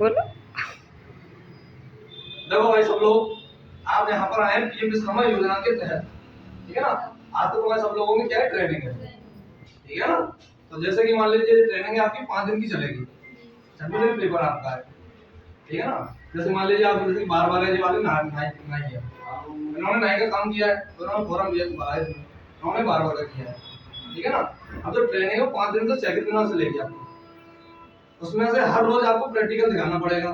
बोलो। देखो भाई सब लोग, आप यहाँ पर आए पीएम विश्वकर्मा योजना के तहत, ठीक है ना। आज तो तुम्हारे सब लोगों की क्या है, ट्रेनिंग है, ठीक है ना। तो जैसे कि मान लीजिए ट्रेनिंग है आपकी 5 दिन की चलेगी, 26 दिन पेपर आपका है, ठीक है ना। जैसे मान लीजिए आप जैसे 12 वाले नाई है, इन्होंने नाई का काम किया है तो उन्होंने फॉर्म दिया भरा है, उन्होंने 12 का किया है, ठीक है ना। अब जो ट्रेनिंग है 5 दिन से 6 दिनों से लेगी आपको, उसमें से हर रोज आपको प्रैक्टिकल दिखाना पड़ेगा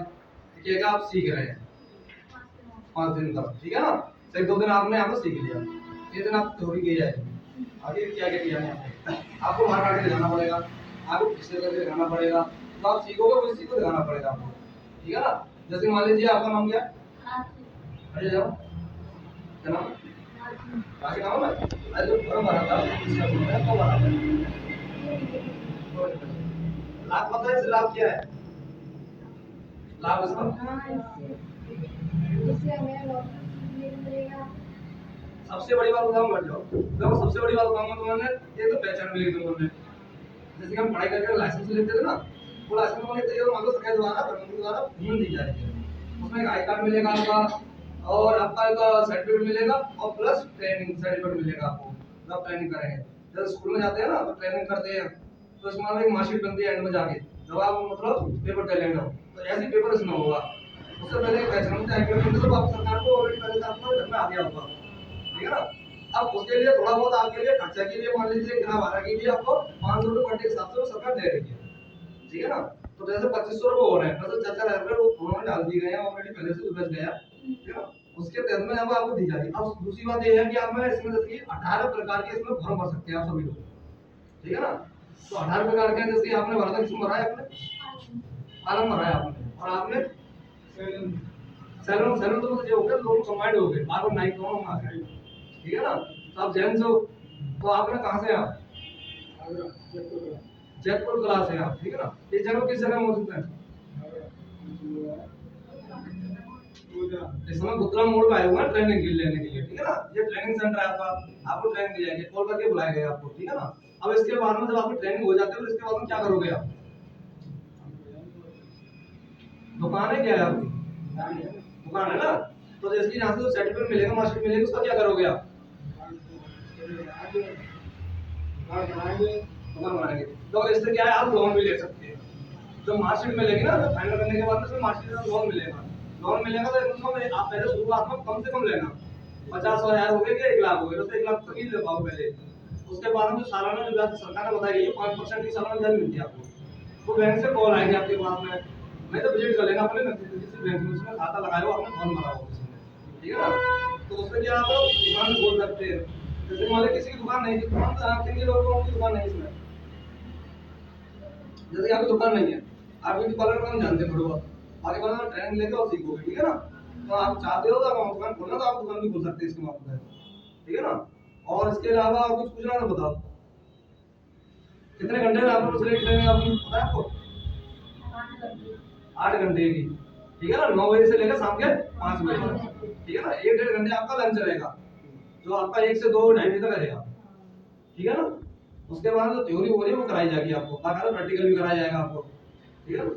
कि क्या आप सीख रहे हैं 5 दिन का, ठीक है ना। तो 2 दिन आपने यहाँ पर सीख लिया, 6 दिन आप थोड़ी की जाएगी, आगे क्या क्या किया है आपको बाहर काट के दिखाना पड़ेगा, आपको पिछले करके दिखाना पड़ेगा, तो आप सीखोगे उसी को दिखाना पड़ेगा आपको, ठीक है ना। जैसे मान लीजिए आपका नाम क्या है, अरे जाओ क्या नाम है, बाकी नाम है। अरे जो फॉर्म भरा था इसका बोलना है, कब भरा था, लाभ पता है, लाभ क्या है, लाभ इसका सबसे बड़ी बात बताऊं मैं, देखो सबसे बड़ी बात बताऊंगा तुम्हें, ये तो पहचान मिलेगी तुम्हें। जैसे कि हम पढ़ाई करके लाइसेंस लेते थे ना, वो लाइसेंस में लेते हैं मतलब सरकार द्वारा गवर्नमेंट द्वारा घूम दी जाती है, उसमें एक आई कार्ड मिलेगा आपका, और आपका एक सर्टिफिकेट मिलेगा, और प्लस ट्रेनिंग सर्टिफिकेट मिलेगा आपको जब आप ट्रेनिंग करेंगे। जब स्कूल में जाते हैं ना तो ट्रेनिंग करते हैं, तो इसमें एक मार्कशीट बनती है एंड में जाके, जब आप मतलब पेपर दे लेंगे तो ऐसे पेपर इसमें होगा। उससे पहले पहचान आई कार्ड तो आप सरकार को ऑलरेडी पहले से आपको घर में आ गया होगा, ठीक है ना। अब उसके लिए थोड़ा बहुत आपके लिए खर्चा के लिए मान लीजिए किराया भाड़ा के लिए आपको 500 रुपये पर डे के हिसाब से वो सरकार दे रही है, ठीक है ना। तो जैसे 2500 रुपये हो रहे हैं, मतलब 4,000 वो उन्होंने डाल दिए गए हैं ऑलरेडी पहले से उलझ गया, ठीक है ना। उसके तहत में अब आपको दी जाएगी। अब दूसरी बात ये है कि आप में इसमें जैसे 18 प्रकार के इसमें फॉर्म भर सकते हैं आप सभी लोग, ठीक है ना। तो 18 प्रकार के जैसे आपने भरा था, किसमें भरा है आपने, फॉर्म भरा है आपने, और आपने सेवन सेवन तो मुझे हो गया, दोनों कंबाइंड हो गए, और नाइट दोनों आ गए, ठीक है ना। तो आप जैन हो, तो आपने कहाँ से आप जयपुर क्लास है आप, ठीक है ना। इस जगह किस जगह मौजूद है, इस समय गुत्रा मोड़ में आए हुए हैं ट्रेनिंग के लेने के लिए, ठीक है ना। ये ट्रेनिंग सेंटर है आपका, आपको ट्रेनिंग दी जाएगी, कॉल करके बुलाया गया आपको, ठीक है ना। अब इसके बाद में जब आपकी ट्रेनिंग हो जाती है तो इसके बाद में क्या करोगे आप, दुकान है क्या है आपकी, दुकान है ना। तो जैसे यहाँ से सर्टिफिकेट मिलेगा, मार्कशीट मिलेगी, उसका क्या करोगे आप, दुकान बनाएंगे। तो इससे क्या है, आप लोन भी ले सकते हैं। जब मार्कशीट मिलेगी ना, तो फाइनल करने के बाद में मार्कशीट में लोन मिलेगा, लोन मिलेगा तो उसमें आप पहले शुरुआत में कम से कम लेना, 50,000 हो गए कि 1 लाख हो गए, तो 1 लाख तक ही ले पाओ पहले। उसके बाद में सालाना जो ब्याज सरकार ने बताई है 5% की सालाना ब्याज मिलती है आपको। वो बैंक से कॉल आएगी आपके पास में, नहीं तो विजिट कर लेना अपने किसी बैंक में, उसमें खाता लगाए हो आपने, फॉर्म भरा हो उसमें, ठीक है ना। तो उसमें क्या आप दुकान खोल सकते हैं। जैसे मान लो किसी की दुकान नहीं, दुकान तो आपके लोगों की दुकान नहीं इसमें, जैसे आपकी दुकान नहीं है, आप ब्यूटी पार्लर का काम जानते हैं थोड़ा बहुत, आगे बाद में ट्रेनिंग लेके और सीखोगे, ठीक है ना। तो आप चाहते हो तो आप दुकान खोलना, तो आप दुकान भी खोल सकते हैं इसके मामले में, ठीक है ना। और इसके अलावा आप कुछ पूछना तो बताओ, कितने घंटे में आपको ट्रेनिंग आपकी पता है आपको, 8 घंटे की, ठीक है ना। 9 बजे से लेकर शाम के 5 बजे तक, ठीक है ना। 1-1.5 घंटे आपका लंच रहेगा, जो आपका 1 से 2 ढाई बजे तक रहेगा, ठीक है ना। उसके बाद जो थ्योरी हो रही है वो कराई जाएगी आपको, बाकायदा प्रैक्टिकल भी कराया जाएगा आपको, ठीक है ना।